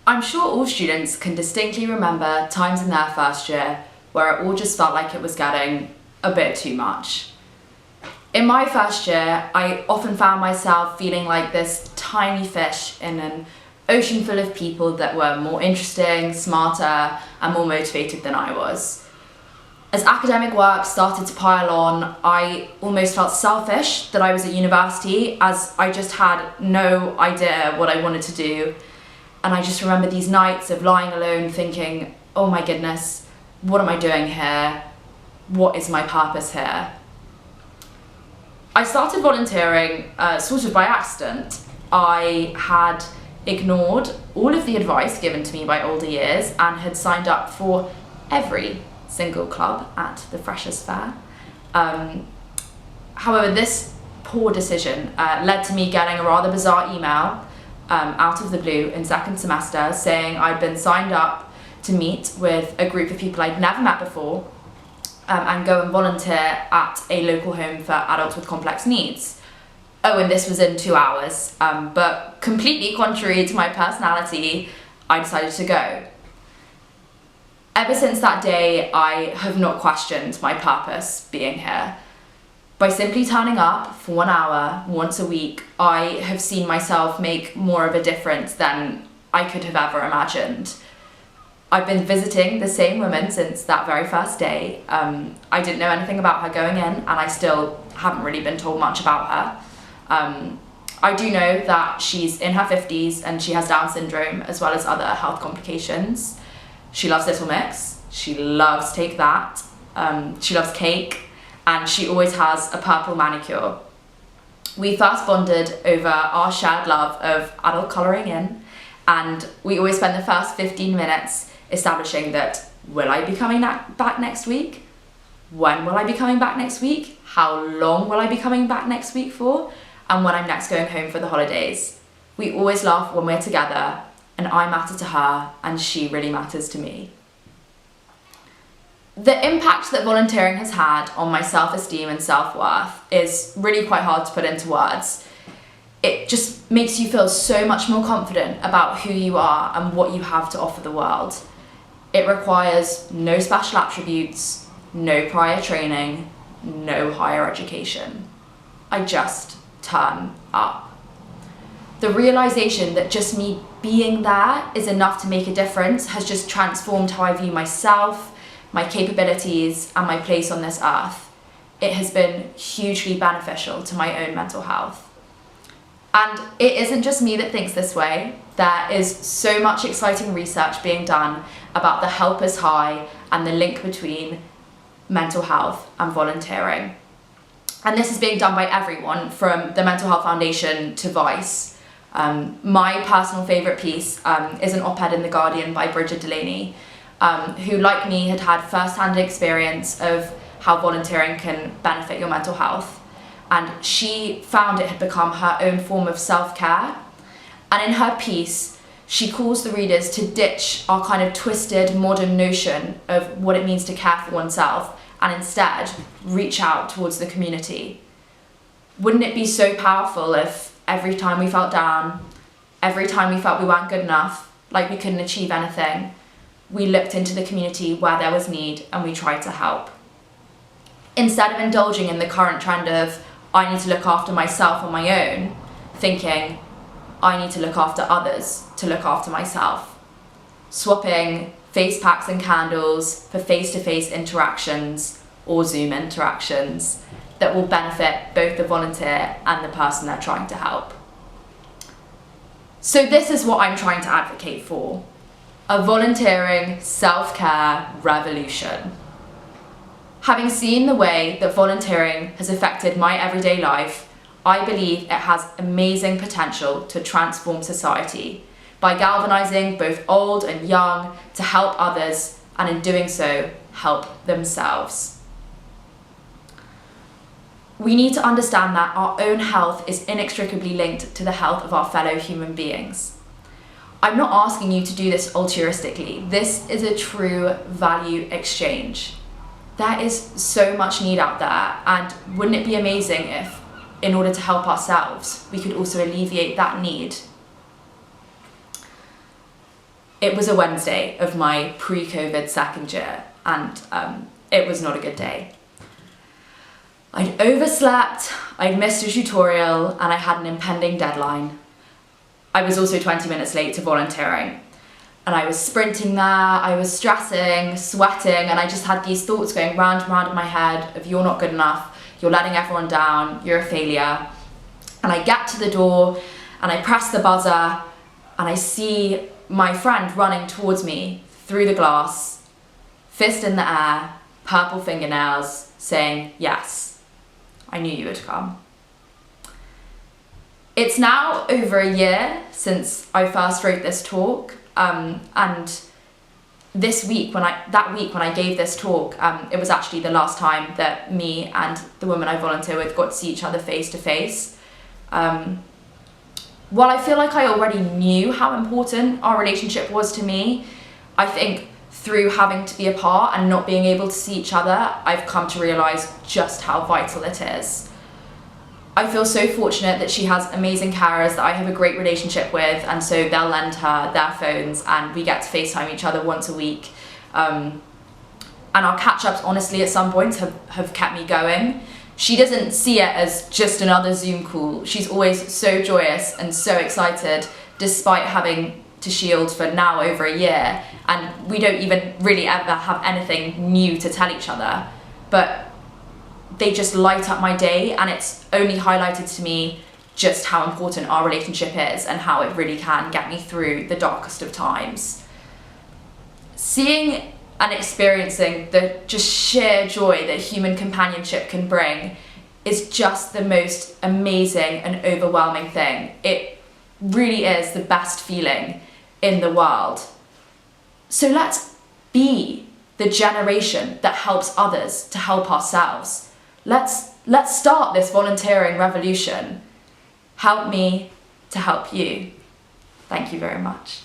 I'm sure all students can distinctly remember times in their first year where it all just felt like it was getting a bit too much. In my first year, I often found myself feeling like this tiny fish in an ocean full of people that were more interesting, smarter, and more motivated than I was. As academic work started to pile on, I almost felt selfish that I was at university, as I just had no idea what I wanted to do. And I just remember these nights of lying alone thinking, oh my goodness, what am I doing here? What is my purpose here? I started volunteering sort of by accident. I had ignored all of the advice given to me by older years and had signed up for every single club at the Freshers' Fair. However, this poor decision led to me getting a rather bizarre email out of the blue in second semester saying I'd been signed up to meet with a group of people I'd never met before and go and volunteer at a local home for adults with complex needs. Oh, and this was in 2 hours, but completely contrary to my personality, I decided to go. Ever since that day, I have not questioned my purpose being here. By simply turning up for 1 hour once a week, I have seen myself make more of a difference than I could have ever imagined. I've been visiting the same woman since that very first day. I didn't know anything about her going in, and I still haven't really been told much about her. I do know that she's in her 50s and she has Down syndrome as well as other health complications. She loves Little Mix, she loves Take That, she loves cake, and she always has a purple manicure. We first bonded over our shared love of adult colouring in, and we always spend the first 15 minutes establishing that, will I be coming back next week? When will I be coming back next week? How long will I be coming back next week for? And when I'm next going home for the holidays. We always laugh when we're together, and I matter to her, and she really matters to me. The impact that volunteering has had on my self-esteem and self-worth is really quite hard to put into words. It just makes you feel so much more confident about who you are and what you have to offer the world. It requires no special attributes, no prior training, no higher education. I just turn up. The realization that just me being there is enough to make a difference has just transformed how I view myself, my capabilities, and my place on this earth. It has been hugely beneficial to my own mental health. And it isn't just me that thinks this way. There is so much exciting research being done about the helper's high and the link between mental health and volunteering. And this is being done by everyone, from the Mental Health Foundation to Vice. My personal favourite piece is an op-ed in The Guardian by Bridget Delaney, who, like me, had had first-hand experience of how volunteering can benefit your mental health. And she found it had become her own form of self-care. And in her piece, she calls the readers to ditch our kind of twisted modern notion of what it means to care for oneself and instead reach out towards the community. Wouldn't it be so powerful if every time we felt down, every time we felt we weren't good enough, like we couldn't achieve anything, we looked into the community where there was need and we tried to help? Instead of indulging in the current trend of, I need to look after myself on my own, thinking, I need to look after others to look after myself. Swapping face packs and candles for face-to-face interactions or Zoom interactions that will benefit both the volunteer and the person they're trying to help. So this is what I'm trying to advocate for: a volunteering self-care revolution. Having seen the way that volunteering has affected my everyday life, I believe it has amazing potential to transform society by galvanizing both old and young to help others, and in doing so, help themselves. We need to understand that our own health is inextricably linked to the health of our fellow human beings. I'm not asking you to do this altruistically. This is a true value exchange. There is so much need out there, and wouldn't it be amazing if, in order to help ourselves, we could also alleviate that need? It was a Wednesday of my pre-COVID second year, and it was not a good day. I'd overslept, I'd missed a tutorial, and I had an impending deadline. I was also 20 minutes late to volunteering. And I was sprinting there, I was stressing, sweating, and I just had these thoughts going round and round in my head of you're not good enough, you're letting everyone down, you're a failure. And I get to the door, and I press the buzzer, and I see my friend running towards me through the glass, fist in the air, purple fingernails, saying, "Yes, I knew you would come." It's now over a year since I first wrote this talk, and this week, when I gave this talk, it was actually the last time that me and the woman I volunteer with got to see each other face to face. While I feel like I already knew how important our relationship was to me, I think through having to be apart and not being able to see each other, I've come to realise just how vital it is. I feel so fortunate that she has amazing carers that I have a great relationship with, and so they'll lend her their phones and we get to FaceTime each other once a week. And our catch-ups, honestly, at some points have kept me going. She doesn't see it as just another Zoom call. She's always so joyous and so excited, despite having to shield for now over a year, and we don't even really ever have anything new to tell each other. But they just light up my day, and it's only highlighted to me just how important our relationship is and how it really can get me through the darkest of times. Seeing and experiencing the just sheer joy that human companionship can bring is just the most amazing and overwhelming thing. It really is the best feeling in the world. So let's be the generation that helps others to help ourselves. Let's start this volunteering revolution. Help me to help you. Thank you very much.